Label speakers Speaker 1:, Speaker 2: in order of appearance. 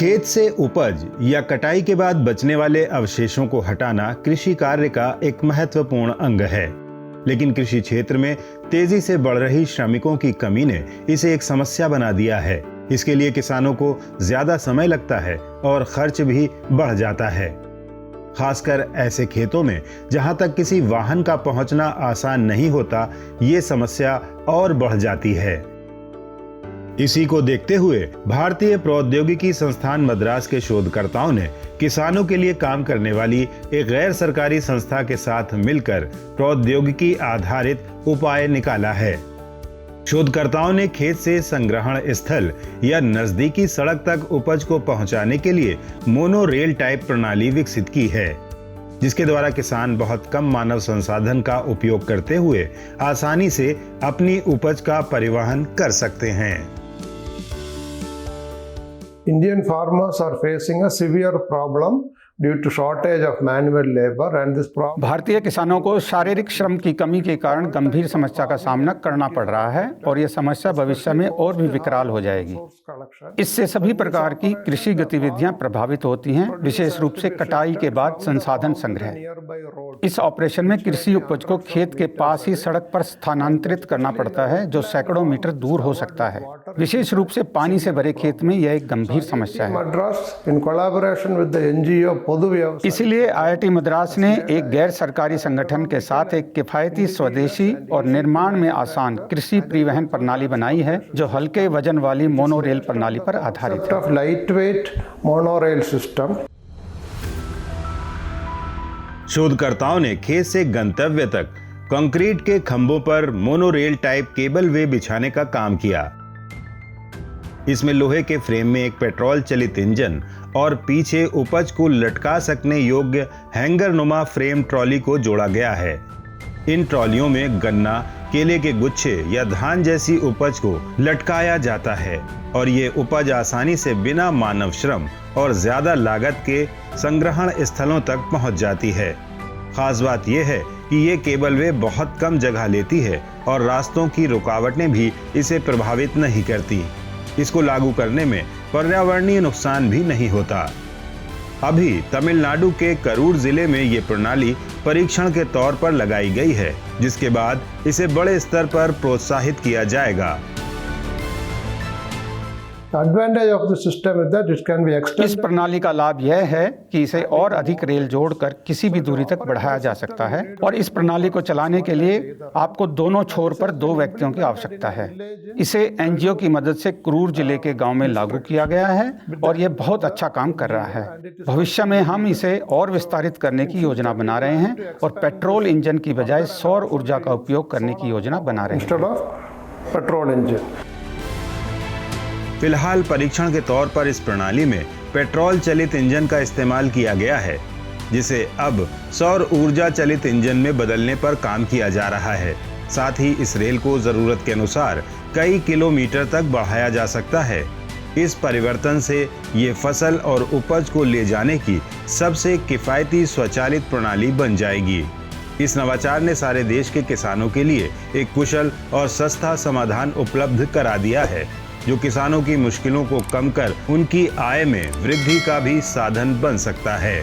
Speaker 1: खेत से उपज या कटाई के बाद बचने वाले अवशेषों को हटाना कृषि कार्य का एक महत्वपूर्ण अंग है, लेकिन कृषि क्षेत्र में तेजी से बढ़ रही श्रमिकों की कमी ने इसे एक समस्या बना दिया है। इसके लिए किसानों को ज्यादा समय लगता है और खर्च भी बढ़ जाता है, खासकर ऐसे खेतों में जहां तक किसी वाहन का पहुंचना आसान नहीं होता। ये समस्या और बढ़ जाती है। इसी को देखते हुए भारतीय प्रौद्योगिकी संस्थान मद्रास के शोधकर्ताओं ने किसानों के लिए काम करने वाली एक गैर सरकारी संस्था के साथ मिलकर प्रौद्योगिकी आधारित उपाय निकाला है। शोधकर्ताओं ने खेत से संग्रहण स्थल या नजदीकी सड़क तक उपज को पहुंचाने के लिए मोनो रेल टाइप प्रणाली विकसित की है, जिसके द्वारा किसान बहुत कम मानव संसाधन का उपयोग करते हुए आसानी से अपनी उपज का परिवहन कर सकते हैं।
Speaker 2: Indian farmers are facing a severe problem due to shortage of manual labor and this problem.
Speaker 3: भारतीय किसानों को शारीरिक श्रम की कमी के कारण गंभीर समस्या का सामना करना पड़ रहा है और यह समस्या भविष्य में और भी विकराल हो जाएगी। इससे सभी प्रकार की कृषि गतिविधियां प्रभावित होती हैं, विशेष रूप से कटाई के बाद संसाधन संग्रह। इस ऑपरेशन में कृषि उपज को खेत के पास ही सड़क पर स्थानांतरित करना पड़ता है, जो सैकड़ों मीटर दूर हो सकता है। विशेष रूप से पानी से भरे खेत में यह एक गंभीर समस्या है। इसलिए IIT मद्रास ने एक गैर सरकारी संगठन के साथ एक किफायती स्वदेशी और निर्माण में आसान कृषि परिवहन प्रणाली बनाई है, जो हल्के वजन वाली मोनोरेल प्रणाली पर आधारित है।
Speaker 1: शोधकर्ताओं ने खेत से गंतव्य तक कंक्रीट के खंभों पर मोनोरेल टाइप केबल वे बिछाने का काम किया। इसमें लोहे के फ्रेम में एक पेट्रोल चलित इंजन और पीछे उपज को लटका सकने योग्य हैंगर नुमा फ्रेम ट्रॉली को जोड़ा गया है। इन ट्रॉलियों में गन्ना, केले के गुच्छे या धान जैसी उपज को लटकाया जाता है और ये उपज आसानी से बिना मानव श्रम और ज्यादा लागत के संग्रहण स्थलों तक पहुंच जाती है। खास बात यह है कि ये केबल वे बहुत कम जगह लेती है और रास्तों की रुकावटें भी इसे प्रभावित नहीं करती। इसको लागू करने में पर्यावरणीय नुकसान भी नहीं होता। अभी तमिलनाडु के करूर जिले में ये प्रणाली परीक्षण के तौर पर लगाई गई है, जिसके बाद इसे बड़े स्तर पर प्रोत्साहित किया जाएगा।
Speaker 3: इस प्रणाली का लाभ यह है कि इसे और अधिक रेल जोड़कर किसी भी दूरी तक बढ़ाया जा सकता है और इस प्रणाली को चलाने के लिए आपको दोनों छोर पर 2 व्यक्तियों की आवश्यकता है। इसे NGO की मदद से करूर जिले के गांव में लागू किया गया है और यह बहुत अच्छा काम कर रहा है। भविष्य में हम इसे और विस्तारित करने की योजना बना रहे हैं और पेट्रोल इंजन की बजाय सौर ऊर्जा का उपयोग करने की योजना बना रहे हैं।
Speaker 1: फिलहाल परीक्षण के तौर पर इस प्रणाली में पेट्रोल चलित इंजन का इस्तेमाल किया गया है, जिसे अब सौर ऊर्जा चलित इंजन में बदलने पर काम किया जा रहा है। साथ ही इस रेल को जरूरत के अनुसार कई किलोमीटर तक बढ़ाया जा सकता है। इस परिवर्तन से ये फसल और उपज को ले जाने की सबसे किफायती स्वचालित प्रणाली बन जाएगी। इस नवाचार ने सारे देश के किसानों के लिए एक कुशल और सस्ता समाधान उपलब्ध करा दिया है, जो किसानों की मुश्किलों को कम कर उनकी आय में वृद्धि का भी साधन बन सकता है।